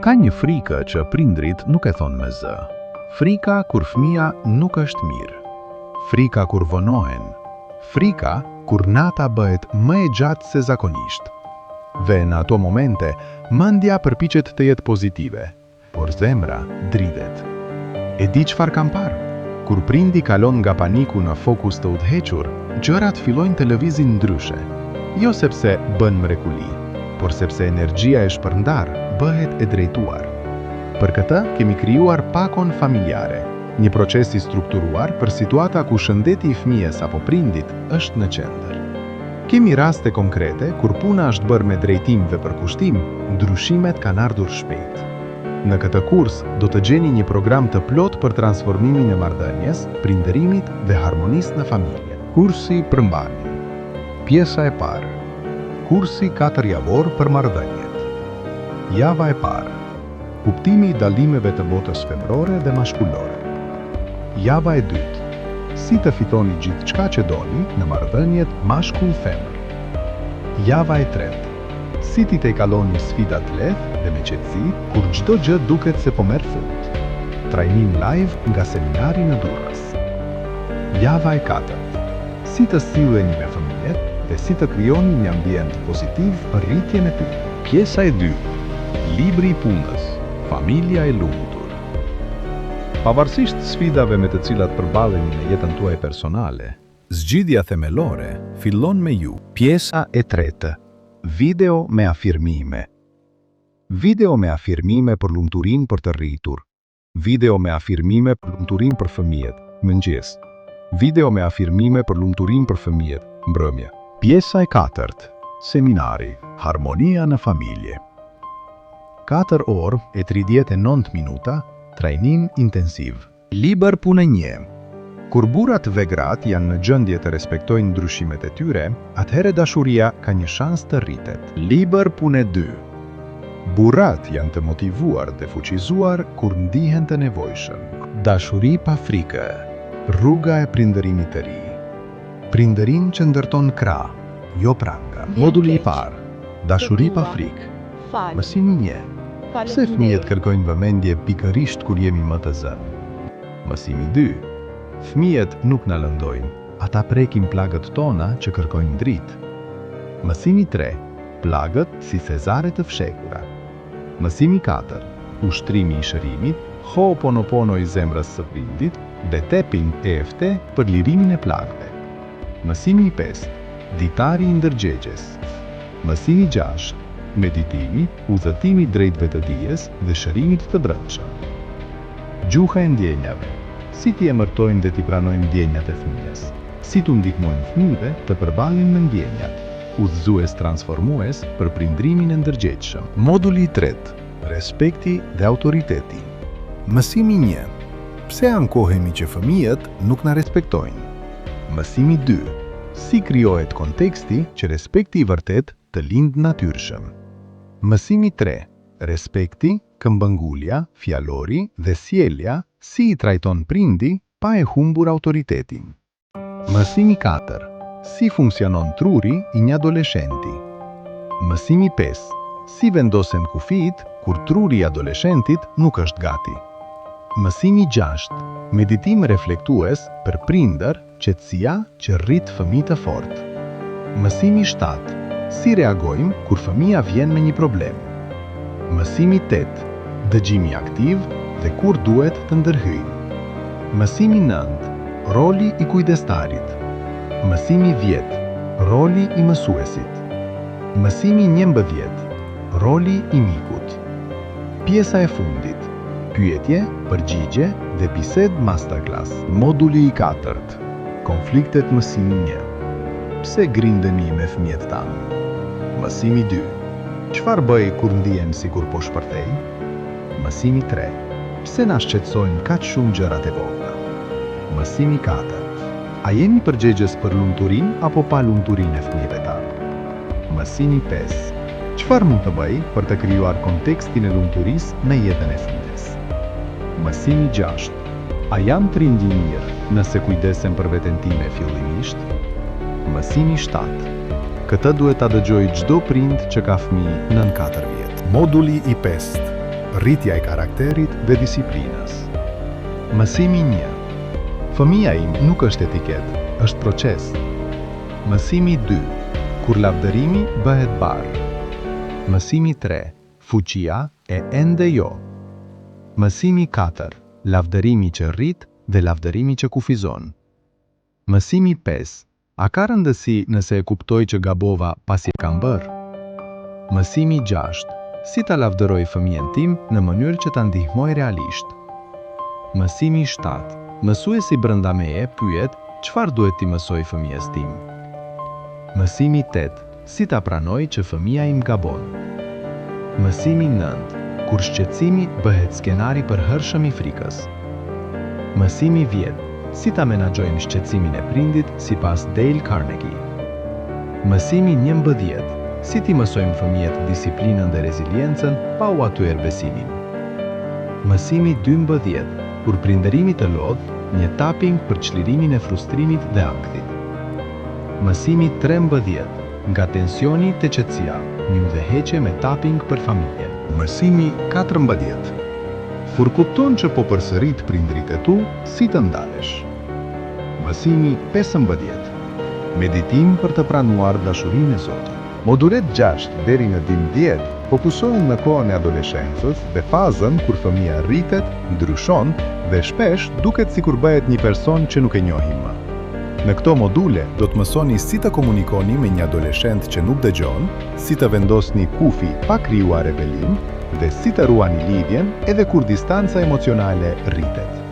Ka një frikë që prindrit nuk e thonë me zë. Frika kur fëmia nuk është mirë. Frika kur vonohen. Frika kur nata bëhet më e gjatë se zakonisht. Dhe në ato momente, mendja përpiqet të jetë pozitive, por zemra dridhet. E di çfarë kam parë? Kur prindi kalon nga paniku në fokus të udhëhequr, gjërat fillojnë të lëvizin ndryshe. Jo sepse bën mrekulli, por sepse energjia e shpërndar bëhet e drejtuar. Për këtë kemi krijuar pakon familjare, një proces i strukturuar për situata ku shëndeti i fëmijës apo prindit është në qendër. Kemi raste konkrete kur puna është bërë me drejtim dhe përkushtim, ndryshimet kanë ardhur shpejt. Në këtë kurs do të gjeni një program të plot për transformimin e marrëdhënies, prindërimit dhe harmonisë në familje. Kursi përmbajtje. Pjesa e parë. Kursi 4 javor për marrëdhëniet. Java e parë. Kuptimi i dallimeve të botës femrore dhe maskullore. Java e dytë. Si të fitoni gjithçka që doni në marrëdhëniet mashkull-femër. Java e tretë. Si ti të kaloni sfidat lehtë dhe me qetësi, kur çdo gjë duket se po merr fund. Trajnim live nga seminari në Durrës. Java e katërt. Si të silleni me fëmijët dhe si të krijoni një ambient pozitiv për rritjen e tyre. Pjesa e dytë. Libri i punës. Familja e lumtur. Pavarësisht sfidave me të cilat përballeni në jetën tuaj personale, zgjidhja themelore fillon me ju. Pjesa e tretë. Video me afirmime. Video me afirmime për lumturinë për të rritur. Video me afirmime për lumturinë për fëmijët, mëngjes. Video me afirmime për lumturinë për fëmijët, mbrëmje. Pjesa e katërt. Seminari. Harmonia në familje. 4 orë e 39 minuta, trajnim intensiv. Libër punë 1. Kur burrat dhe gratë janë në gjendje të respektojnë ndryshimet e tyre, atëherë dashuria ka një shans të rritet. Libër punë 2. Burrat janë të motivuar dhe fuqizuar kur ndihen të nevojshëm. Dashuri pa frikë. Rruga e prindërimit të ri. Prindërin që ndërton krah, jo pranga. Moduli i parë. Dashuri pa frikë. Mësimi 1. Pse fëmijët kërkojnë vëmendje pikërisht kur jemi më të zënë? Mësimi 2. Fëmijët nuk na lëndojnë, ata prekin plagët tona që kërkojnë dritë. Mësimi 3. Plagët si sezare të fshekura. Mësimi 4. Ushtrimi i shërimit, ho'oponopono i zemrës së prindit dhe tapping EFT për lirimin e plagëve. Mësimi 5. Ditari i ndërgjegjes. Mësimi 6. Meditimi, udhëtimi drejt vetëdijes dhe shërimit të brendshëm. Gjuha e ndjenjave. Si ti emërtojnë dhe ti pranojnë ndjenjat e fëmijës? Si tu ndihmojnë fëmijëve të përballen me ndjenjat? Udhëzues transformues për prindrimin e ndërgjegjshëm. Moduli i tretë. Respekti dhe autoriteti. Mësimi 1. Pse ankohemi që fëmijët nuk na respektojnë? Mësimi 2. Si krijohet konteksti që respekti i vërtet të lindë natyrshëm. Mësimi 3. Respekti, këmbëngulja, fjalori dhe sjellja si i trajton prindi pa e humbur autoritetin. Mësimi 4. Si funksionon truri i një adoleshenti. Mësimi 5. Si vendosen kufijt kur truri i adoleshentit nuk është gati. Mësimi 6. Meditim reflektues për prindër, qetësia që rrit fëmijë të fortë. Mësimi 7. Si reagojmë kur fëmia vjen me një problem. Mësimi 8. Dëgjimi aktiv dhe kur duhet të ndërhyjmë. Mësimi 9. Roli i kujdestarit. Mësimi 10. Roli i mësuesit. Mësimi 11. Roli i mikut. Pjesa e fundit. Pyetje, përgjigje dhe bisedë masterclass. Moduli i 4. Konfliktet mësimi 1. Pse grindemi me fëmijët tanë? Mësimi 2. Çfarë bëj kur ndihem sikur po shpërthej? Mësimi 3. Pse na shqetësojnë kaq shumë gjërat e vogla? Mësimi 4. A jemi përgjegjës për lumturinë apo pa lumturinë e fëmijëve tanë? Mësimi 5. Çfarë mund të bëj për të krijuar kontekstin e lumturisë në jetën e fëmijës? Mësimi 6. A jam prind i mirë nëse kujdesem për veten time fillimisht? Mësimi 7. Këtë duhet ta dëgjojë çdo prind që ka fëmijë nën 4 vjet. Moduli i 5. rritja e karakterit dhe disiplinës. Mësimi 1. Fëmia im nuk është etiket, është proces. Mësimi 2. Kur lavdërimi bëhet barë. Mësimi 3. Fuqia e ende jo. Mësimi 4. Lavdërimi që rrit dhe lavdërimi që kufizon. Mësimi 5. A ka rëndësi nëse e kuptoj që gabova pasi e kam bërë? Mësimi 6. Si ta lavdëroj fëmijën tim në mënyrë që ta ndihmoj realisht? Mësimi 7. Mësuesi brenda meje pyet çfarë duhet t'i mësoj fëmijës tim? Mësimi 8. Si ta pranoj që fëmia im gabon? Mësimi 9. Kur shqetësimi bëhet skenari për hershëm i frikës. Mësimi 10. Si ta menaxhojmë shqetësimin e prindit sipas Dale Carnegie. Mësimi 11. Si t'i mësojmë fëmijët disiplinën dhe reziliencën pa u atyër besimin. Mësimi 12. Kur prindërimi të lodh, një tapping për çlirimin e frustrimit dhe ankthit. Mësimi 13. Nga tensioni te qetësia, një udhëheqje me tapping për familje. Mësimi 14. Kur kupton që po përsërit prindrit e tu, si të ndalesh? Mësimi 15. Meditim për të pranuar dashurinë e Zotit. Modulet 6 deri në dim 10 fokusohen në kohën e adoleshencës dhe fazën kur fëmia rritet, ndryshon dhe shpesh duket sikur bëhet një person që nuk e njohim më. Në këto module do të mësoni si të komunikoni me një adoleshent që nuk dëgjon, si të vendosni kufi pa krijuar rebelim dhe si të ruani lidhjen edhe kur distanca emocionale rritet.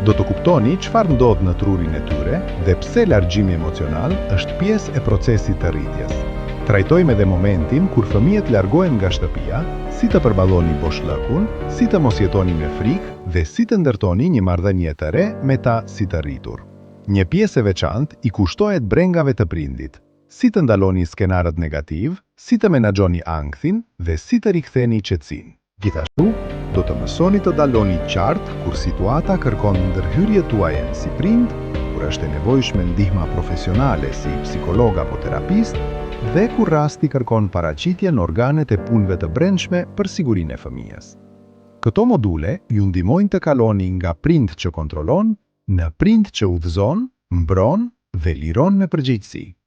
Do të kuptoni çfarë ndodh në trurin e tyre dhe pse largjimi emocional është pjesë e procesit të rritjes. Trajtojmë edhe momentin kur fëmijët largohen nga shtëpia, si të përballoni boshllëkun, si të mos jetoni me frikë dhe si të ndërtoni një marrëdhënie të re me ta si të rritur. Një pjesë e veçantë i kushtohet brengave të prindit, si të ndaloni skenarët negativ, si të menaxhoni ankthin dhe si të riktheni qetësinë. Gjithashtu, do të mësoni të dalloni qartë kur situata kërkon ndërhyrje tuaje si prind, kur është e nevojshme ndihma profesionale si psikolog apo terapist, dhe kur rasti kërkon paraqitje në organet e punëve të brendshme për sigurinë e fëmijës. Këto module ju ndihmojnë të kaloni nga prind që kontrollon në prind që udhëzon, mbron dhe liron me përgjegjësi.